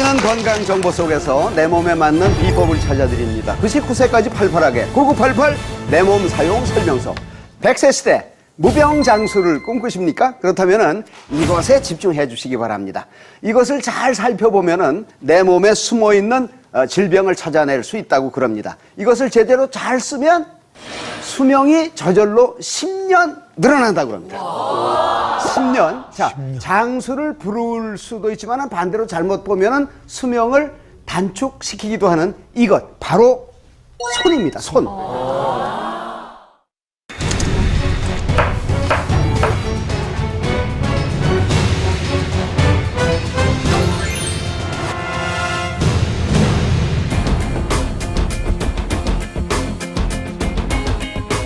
많은 건강 정보 속에서 내 몸에 맞는 비법을 찾아드립니다. 99세까지 팔팔하게 9988 내 몸 사용 설명서. 100세 시대 무병장수를 꿈꾸십니까? 그렇다면 이것에 집중해 주시기 바랍니다. 이것을 잘 살펴보면 내 몸에 숨어있는 질병을 찾아낼 수 있다고 그럽니다. 이것을 제대로 잘 쓰면 수명이 저절로 10년 늘어난다고 합니다. 10년. 자, 장수를 부를 수도 있지만 반대로 잘못 보면 수명을 단축시키기도 하는 이것. 바로 손입니다. 손.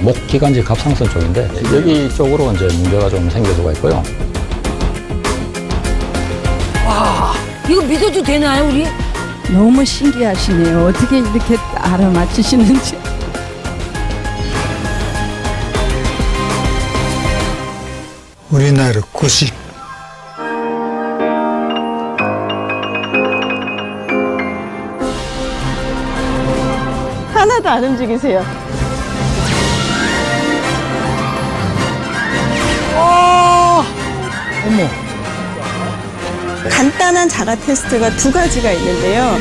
목기관지 갑상선 쪽인데 여기 쪽으로 이제 문제가 좀 생길 수가 있고요. 와, 이거 믿어도 되나요, 우리? 너무 신기하시네요. 어떻게 이렇게 알아맞히시는지. 우리나라 구식. 하나도 안 움직이세요. 간단한 자가 테스트가 두 가지가 있는데요.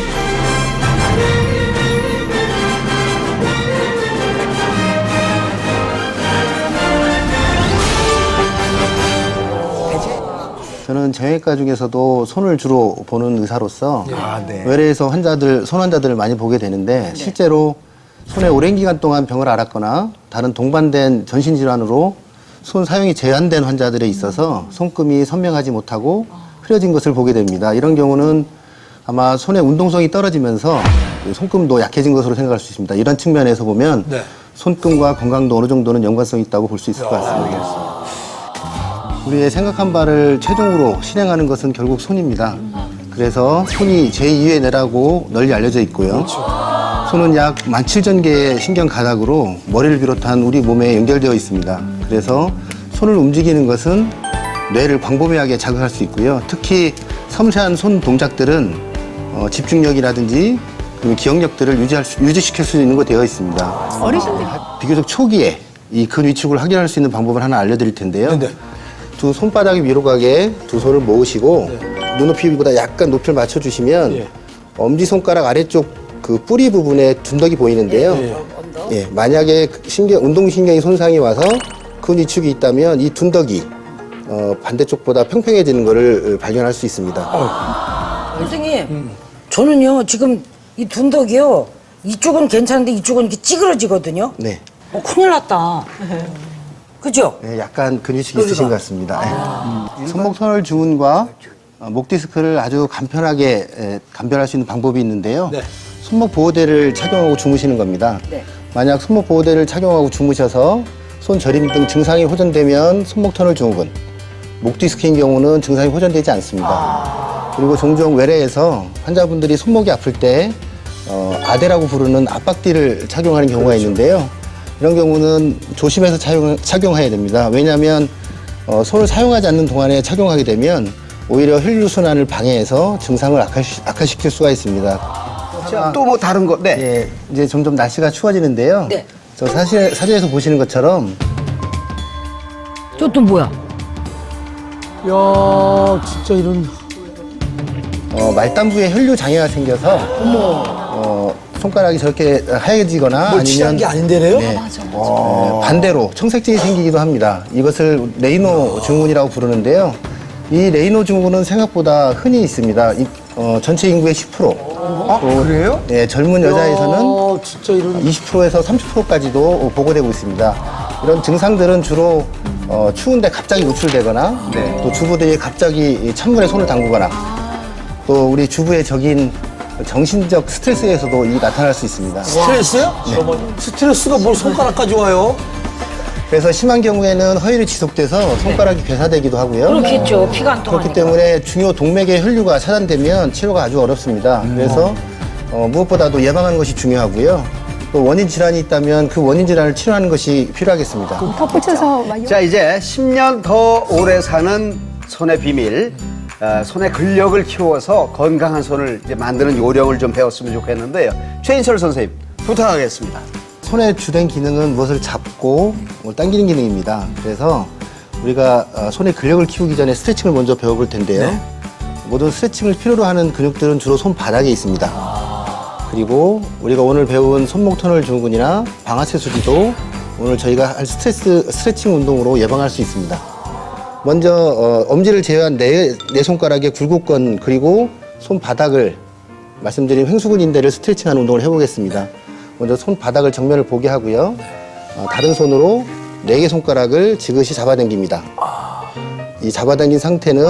저는 정형외과 중에서도 손을 주로 보는 의사로서 외래에서 손 환자들을 많이 보게 되는데 실제로 손에 오랜 기간 동안 병을 앓았거나 다른 동반된 전신질환으로 손 사용이 제한된 환자들에 있어서 손금이 선명하지 못하고 흐려진 것을 보게 됩니다. 이런 경우는 아마 손의 운동성이 떨어지면서 손금도 약해진 것으로 생각할 수 있습니다. 이런 측면에서 보면 손금과 건강도 어느 정도는 연관성이 있다고 볼 수 있을 것 같습니다. 우리의 생각한 바를 최종으로 실행하는 것은 결국 손입니다. 그래서 손이 제2의 뇌라고 널리 알려져 있고요. 손은 약 17,000개의 신경 가닥으로 머리를 비롯한 우리 몸에 연결되어 있습니다. 그래서 손을 움직이는 것은 뇌를 광범위하게 자극할 수 있고요. 특히 섬세한 손 동작들은 집중력이라든지 그리고 기억력들을 유지시킬 수 있는 거 되어 있습니다. 어르신들. 비교적 초기에 이 근 위축을 확인할 수 있는 방법을 하나 알려드릴 텐데요. 두 손바닥이 위로 가게 두 손을 모으시고 눈높이보다 약간 높이를 맞춰주시면 엄지손가락 아래쪽 그 뿌리 부분에 둔덕이 보이는데요. 만약에 운동신경이 손상이 와서 근 위축이 있다면 이 둔덕이 반대쪽보다 평평해지는 것을 발견할 수 있습니다. 선생님, 저는요, 지금 이 둔덕이요, 이쪽은 괜찮은데 이쪽은 이렇게 찌그러지거든요? 네. 큰일 났다. 그죠? 네, 약간 근 위축이 있으신 것 같습니다. 손목 터널 증후군과 목 디스크를 아주 간편하게 감별할 수 있는 방법이 있는데요. 손목 보호대를 착용하고 주무시는 겁니다. 만약 손목 보호대를 착용하고 주무셔서 손 저림 등 증상이 호전되면 손목 터널 증후군, 목 디스크인 경우는 증상이 호전되지 않습니다. 그리고 종종 외래에서 환자분들이 손목이 아플 때 아대라고 부르는 압박띠를 착용하는 경우가 있는데요. 이런 경우는 조심해서 착용해야 됩니다. 왜냐하면 손을 사용하지 않는 동안에 착용하게 되면 오히려 혈류순환을 방해해서 증상을 악화시킬 수가 있습니다. 또 뭐 다른 거? 네. 예, 이제 점점 날씨가 추워지는데요. 네. 저 사진에서 보시는 것처럼 또 뭐야? 야, 진짜 이런. 말단부에 혈류 장애가 생겨서 손가락이 저렇게 하얘지거나 뭘 취한 아니면 게 아닌데래요? 네. 반대로 청색증이 생기기도 합니다. 이것을 레이노 증후군이라고 부르는데요. 이 레이노 증후군은 생각보다 흔히 있습니다. 전체 인구의 10%. 그래요? 네, 젊은 여자에서는 진짜 이런. 20%에서 30%까지도 보고되고 있습니다. 이런 증상들은 주로 추운데 갑자기 노출되거나 또 주부들이 갑자기 찬물에 손을 담그거나 또 우리 주부의 적인 정신적 스트레스에서도 나타날 수 있습니다. 스트레스요? 스트레스가 뭘 손가락까지 와요? 그래서 심한 경우에는 허혈이 지속돼서 손가락이 괴사되기도 하고요. 그렇겠죠. 피가 안 통하니까. 그렇기 때문에 중요 동맥의 혈류가 차단되면 치료가 아주 어렵습니다. 그래서 무엇보다도 예방하는 것이 중요하고요. 또 원인 질환이 있다면 그 원인 질환을 치료하는 것이 필요하겠습니다. 덧붙여서 막 자, 이제 10년 더 오래 사는 손의 비밀. 손의 근력을 키워서 건강한 손을 이제 만드는 요령을 좀 배웠으면 좋겠는데요. 최인철 선생님 부탁하겠습니다. 손의 주된 기능은 무엇을 잡고 당기는 기능입니다. 그래서 우리가 손의 근력을 키우기 전에 스트레칭을 먼저 배워볼 텐데요. 모든 스트레칭을 필요로 하는 근육들은 주로 손바닥에 있습니다. 그리고 우리가 오늘 배운 손목 터널 증후군이나 방아쇠 수지도 오늘 저희가 할 스트레칭 운동으로 예방할 수 있습니다. 먼저 엄지를 제외한 네 손가락의 굴곡근 그리고 손바닥을 말씀드린 횡수근 인대를 스트레칭하는 운동을 해보겠습니다. 먼저 손바닥을 정면을 보게 하고요. 다른 손으로 4개 손가락을 지그시 잡아당깁니다. 이 잡아당긴 상태는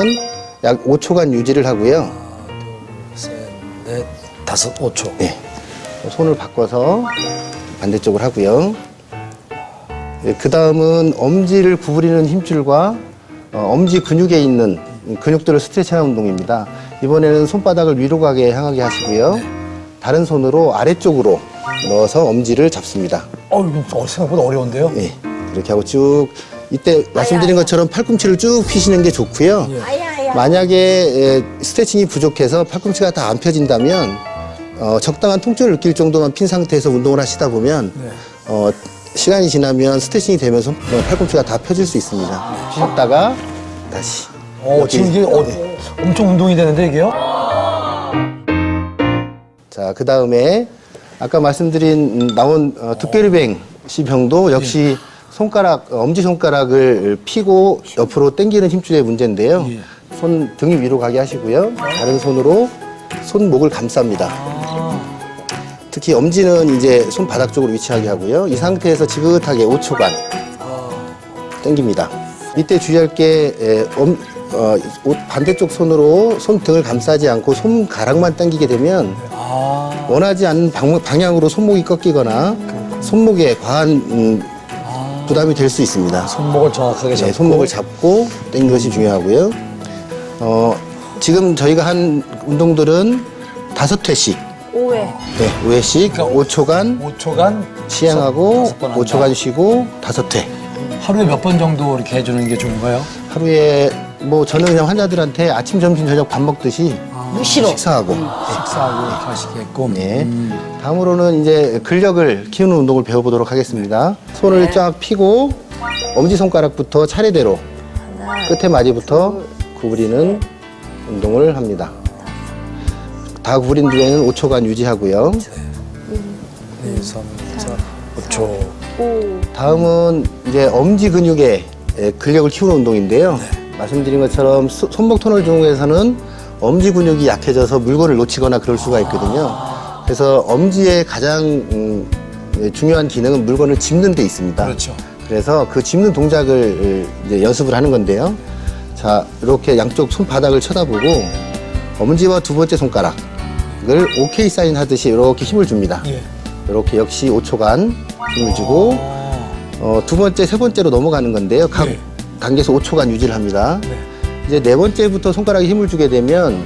약 5초간 유지를 하고요. 셋, 넷, 다섯, 5초. 네. 손을 바꿔서 반대쪽을 하고요. 그 다음은 엄지를 구부리는 힘줄과 엄지 근육에 있는 근육들을 스트레칭하는 운동입니다. 이번에는 손바닥을 위로 가게 향하게 하시고요. 다른 손으로 아래쪽으로 넣어서 엄지를 잡습니다. 이거 생각보다 어려운데요? 네. 이렇게 하고 쭉 이때 말씀드린 것처럼 팔꿈치를 쭉 펴시는 게 좋고요. 만약에 스트레칭이 부족해서 팔꿈치가 다 안 펴진다면 적당한 통증을 느낄 정도만 핀 상태에서 운동을 하시다 보면 시간이 지나면 스트레칭이 되면서 팔꿈치가 다 펴질 수 있습니다. 쉬었다가 다시. 지금 이게 엄청 운동이 되는데 이게요? 자, 그 다음에 아까 말씀드린 나온 두께르뱅 씨 병도 역시 엄지손가락을 펴고 옆으로 당기는 힘줄의 문제인데요. 손 등이 위로 가게 하시고요. 다른 손으로 손목을 감쌉니다. 특히 엄지는 이제 손바닥 쪽으로 위치하게 하고요. 이 상태에서 지긋하게 5초간 당깁니다. 이때 주의할 게 반대쪽 손으로 손등을 감싸지 않고 손가락만 당기게 되면 원하지 않는 방향으로 손목이 꺾이거나 손목에 과한 부담이 될 수 있습니다. 손목을 정확하게 잡고. 네, 손목을 잡고 당기는 것이 중요하고요. 지금 저희가 한 운동들은 5회씩 5회. 네, 5회씩 5초간 시행하고 5초간 쉬고 5회. 하루에 몇 번 정도 이렇게 해주는 게 좋은가요? 하루에 저는 그냥 환자들한테 아침, 점심, 저녁 밥 먹듯이 식사하고 식사하고 이렇게 하시게끔. 네. 다음으로는 이제 근력을 키우는 운동을 배워보도록 하겠습니다. 손을 쫙 펴고 엄지손가락부터 차례대로 끝에 마디부터 구부리는 운동을 합니다. 다 구부린 뒤에는 5초간 유지하고요. 2, 3, 4, 5초. 다음은 이제 엄지 근육의 근력을 키우는 운동인데요. 말씀드린 것처럼 손목 터널 증후에서는 엄지 근육이 약해져서 물건을 놓치거나 그럴 수가 있거든요. 그래서 엄지의 가장 중요한 기능은 물건을 짚는 데 있습니다. 그렇죠. 그래서 그 짚는 동작을 이제 연습을 하는 건데요. 자, 이렇게 양쪽 손바닥을 쳐다보고 엄지와 두 번째 손가락을 오케이 사인 하듯이 이렇게 힘을 줍니다. 이렇게 역시 5초간 힘을 주고 두 번째, 세 번째로 넘어가는 건데요. 각 단계에서 5초간 유지를 합니다. 이제 네 번째부터 손가락에 힘을 주게 되면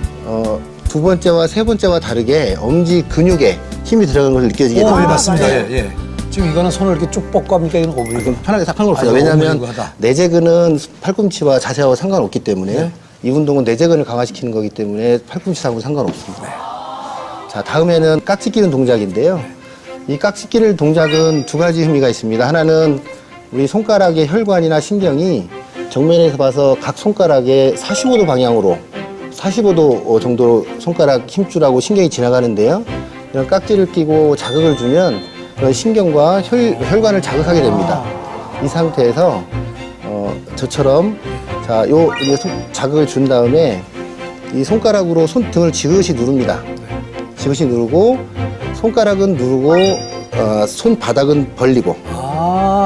두 번째와 세 번째와 다르게 엄지 근육에 힘이 들어가는 것을 느껴지게 됩니다. 맞습니다. 지금 이거는 손을 이렇게 쭉 뻗고 합니까? 이건 오므리고. 편하게 딱 상관없어요. 왜냐하면 내재근은 팔꿈치와 자세와 상관없기 때문에 이 운동은 내재근을 강화시키는 거기 때문에 팔꿈치하고 상관없습니다. 자, 다음에는 깍지 끼는 동작인데요. 이 깍지 끼는 동작은 두 가지 의미가 있습니다. 하나는 우리 손가락의 혈관이나 신경이 정면에서 봐서 각 손가락의 45도 방향으로 45도 정도로 손가락 힘줄하고 신경이 지나가는데요. 이런 깍지를 끼고 자극을 주면 그런 신경과 혈관을 자극하게 됩니다. 이 상태에서 저처럼 자, 이제 자극을 준 다음에 이 손가락으로 손등을 지그시 누릅니다. 지그시 누르고 손가락은 누르고 손바닥은 벌리고.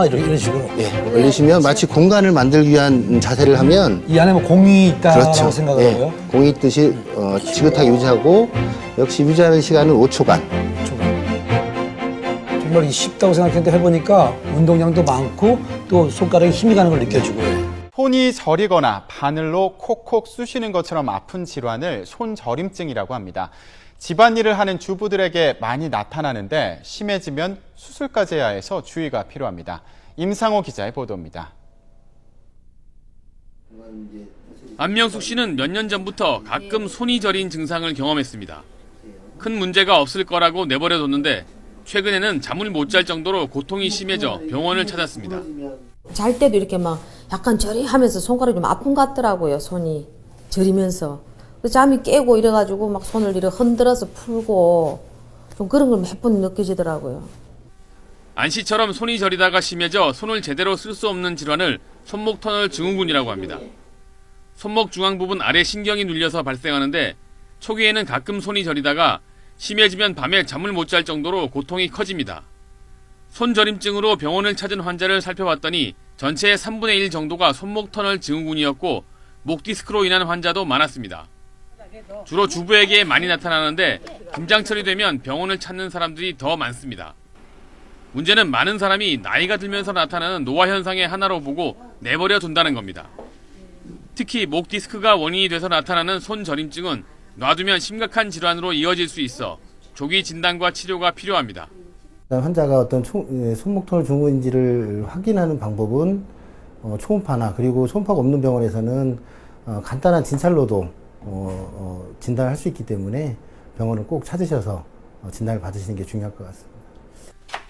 이런 식으로. 벌리시면 마치 공간을 만들기 위한 자세를 하면 이 안에 공이 있다고 그렇죠. 생각하고요. 공이 있듯이 지긋하게 유지하고 역시 유지하는 시간은 5초간. 정말 이게 쉽다고 생각했는데 해보니까 운동량도 많고 또 손가락에 힘이 가는 걸 느껴지고. 손이 저리거나 바늘로 콕콕 쑤시는 것처럼 아픈 질환을 손저림증이라고 합니다. 집안일을 하는 주부들에게 많이 나타나는데 심해지면 수술까지 해야 해서 주의가 필요합니다. 임상호 기자의 보도입니다. 안명숙 씨는 몇 년 전부터 가끔 손이 저린 증상을 경험했습니다. 큰 문제가 없을 거라고 내버려뒀는데 최근에는 잠을 못 잘 정도로 고통이 심해져 병원을 찾았습니다. 잘 때도 이렇게 막 약간 저리하면서 손가락이 좀 아픈 것 같더라고요. 손이 저리면서. 잠이 깨고 이래가지고 막 손을 이렇게 흔들어서 풀고 좀 그런 걸 몇 번 느껴지더라고요. 안 씨처럼 손이 저리다가 심해져 손을 제대로 쓸 수 없는 질환을 손목 터널 증후군이라고 합니다. 손목 중앙 부분 아래 신경이 눌려서 발생하는데 초기에는 가끔 손이 저리다가 심해지면 밤에 잠을 못 잘 정도로 고통이 커집니다. 손저림증으로 병원을 찾은 환자를 살펴봤더니 전체의 3분의 1 정도가 손목 터널 증후군이었고 목 디스크로 인한 환자도 많았습니다. 주로 주부에게 많이 나타나는데 김장철이 되면 병원을 찾는 사람들이 더 많습니다. 문제는 많은 사람이 나이가 들면서 나타나는 노화 현상의 하나로 보고 내버려 둔다는 겁니다. 특히 목 디스크가 원인이 돼서 나타나는 손저림증은 놔두면 심각한 질환으로 이어질 수 있어 조기 진단과 치료가 필요합니다. 환자가 어떤 손목 터널 증후군인지를 확인하는 방법은 초음파나 그리고 초음파가 없는 병원에서는 간단한 진찰로도 진단을 할 수 있기 때문에 병원을 꼭 찾으셔서 진단을 받으시는 게 중요할 것 같습니다.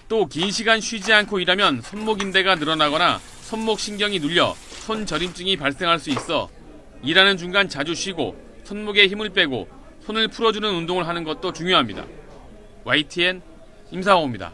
또 긴 시간 쉬지 않고 일하면 손목인대가 늘어나거나 손목 신경이 눌려 손저림증이 발생할 수 있어 일하는 중간 자주 쉬고 손목에 힘을 빼고 손을 풀어주는 운동을 하는 것도 중요합니다. YTN 임상호입니다.